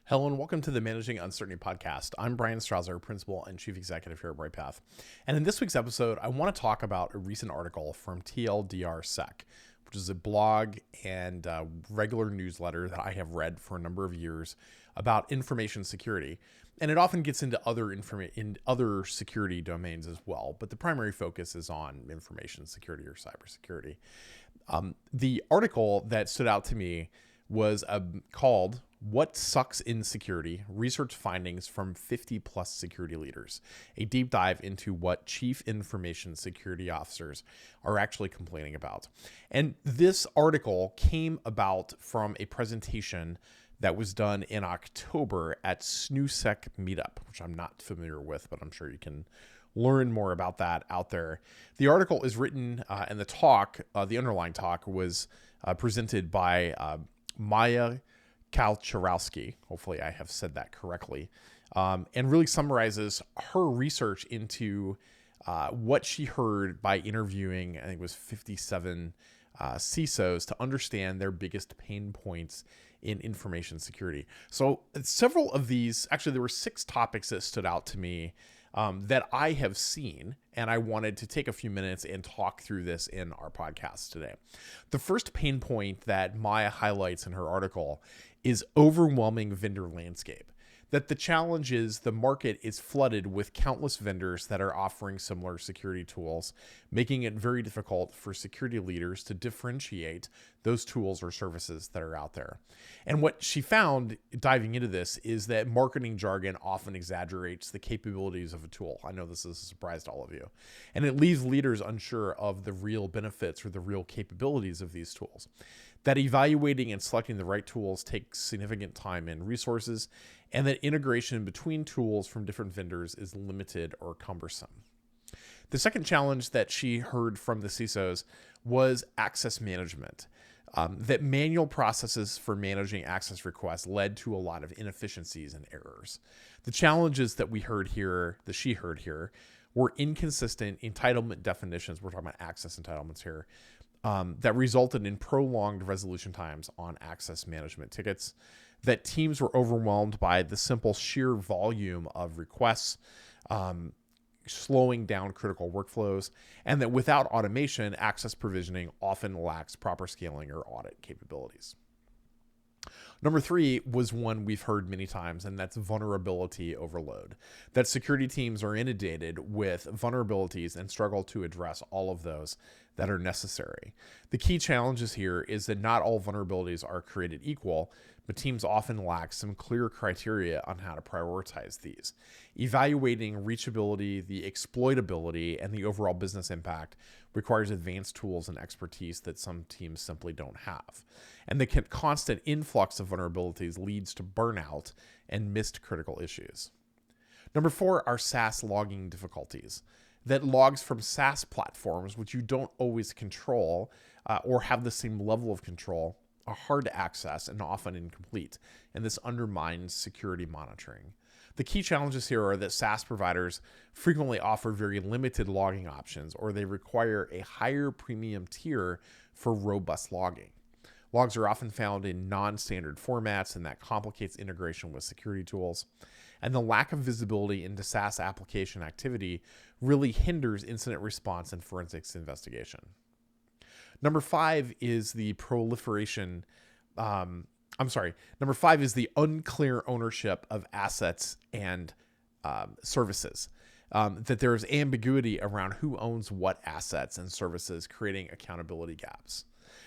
Hello and welcome to the Managing Uncertainty podcast. I'm Bryan Strawser, Principal and Chief Executive here at Bryghtpath. And in this week's episode, I want to talk about a recent article from TLDR-Sec, which is a blog and regular newsletter that I have read for a number of years about information security. And it often gets into other security domains as well, but the primary focus is on information security or cybersecurity. The article that stood out to me was called "What Sucks in Security? Research Findings from 50 plus security leaders," a deep dive into what chief information security officers are actually complaining about. And this article came about from a presentation that was done in October at SNUSEC Meetup, which I'm not familiar with, but I'm sure you can learn more about that out there. The article is written, and the underlying talk was presented by Maya Kaczorowski, hopefully I have said that correctly, and really summarizes her research into what she heard by interviewing, I think it was 57 CISOs to understand their biggest pain points in information security. So several of these, actually there were 6 topics that stood out to me that I have seen, and I wanted to take a few minutes and talk through this in our podcast today. The first pain point that Maya highlights in her article is overwhelming vendor landscape. That the challenge is the market is flooded with countless vendors that are offering similar security tools, making it very difficult for security leaders to differentiate those tools or services that are out there. And what she found diving into this is that marketing jargon often exaggerates the capabilities of a tool. I know this is a surprise to all of you. And it leaves leaders unsure of the real benefits or the real capabilities of these tools. That evaluating and selecting the right tools takes significant time and resources, and that integration between tools from different vendors is limited or cumbersome. The second challenge that she heard from the CISOs was access management. That manual processes for managing access requests led to a lot of inefficiencies and errors. The challenges that she heard here, were inconsistent entitlement definitions. We're talking about access entitlements here. That resulted in prolonged resolution times on access management tickets, that teams were overwhelmed by the simple sheer volume of requests, slowing down critical workflows, and that without automation, access provisioning often lacks proper scaling or audit capabilities. Number 3 was one we've heard many times, and that's vulnerability overload. That security teams are inundated with vulnerabilities and struggle to address all of those that are necessary. The key challenges here is that not all vulnerabilities are created equal, but teams often lack some clear criteria on how to prioritize these. Evaluating reachability, the exploitability, and the overall business impact requires advanced tools and expertise that some teams simply don't have. And the constant influx of vulnerabilities leads to burnout and missed critical issues. Number 4 are SaaS logging difficulties. That logs from SaaS platforms, which you don't always control or have the same level of control, are hard to access and often incomplete, and this undermines security monitoring. The key challenges here are that SaaS providers frequently offer very limited logging options, or they require a higher premium tier for robust logging. Logs are often found in non-standard formats, and that complicates integration with security tools. And the lack of visibility into SaaS application activity really hinders incident response and forensics investigation. Number 5 is the Number 5 is the unclear ownership of assets and services. That there is ambiguity around who owns what assets and services, creating accountability gaps.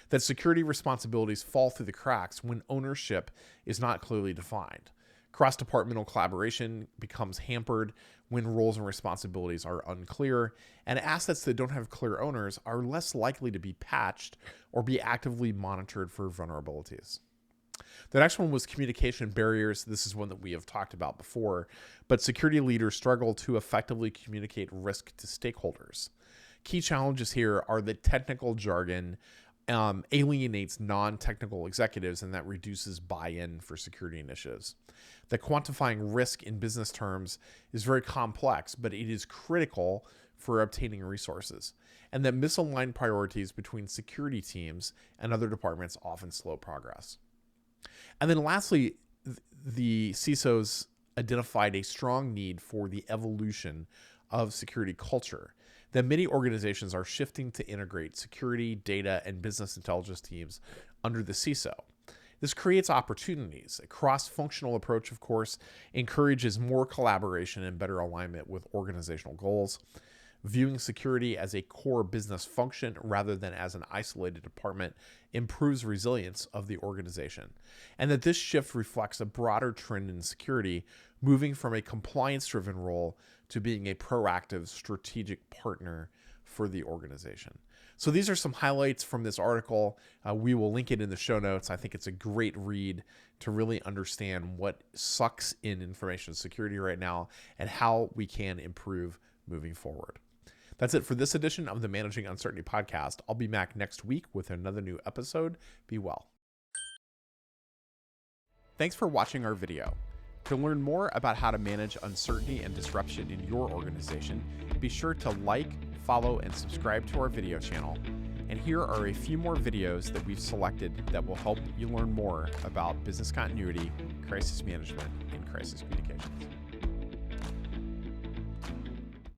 That security responsibilities fall through the cracks when ownership is not clearly defined. Cross-departmental collaboration becomes hampered when roles and responsibilities are unclear, and assets that don't have clear owners are less likely to be patched or be actively monitored for vulnerabilities. The next one was communication barriers. This is one that we have talked about before, but security leaders struggle to effectively communicate risk to stakeholders. Key challenges here are that technical jargon alienates non-technical executives, and that reduces buy-in for security initiatives. That quantifying risk in business terms is very complex, but it is critical for obtaining resources. And that misaligned priorities between security teams and other departments often slow progress. And then lastly, the CISOs identified a strong need for the evolution of security culture, that many organizations are shifting to integrate security, data, and business intelligence teams under the CISO. This creates opportunities. A cross-functional approach, of course, encourages more collaboration and better alignment with organizational goals. Viewing security as a core business function rather than as an isolated department improves resilience of the organization. And that this shift reflects a broader trend in security, moving from a compliance-driven role to being a proactive strategic partner for the organization. So these are some highlights from this article. We will link it in the show notes. I think it's a great read to really understand what sucks in information security right now and how we can improve moving forward. That's it for this edition of the Managing Uncertainty podcast. I'll be back next week with another new episode. Be well. Thanks for watching our video. To learn more about how to manage uncertainty and disruption in your organization, be sure to like, follow, and subscribe to our video channel. And here are a few more videos that we've selected that will help you learn more about business continuity, crisis management, and crisis communications.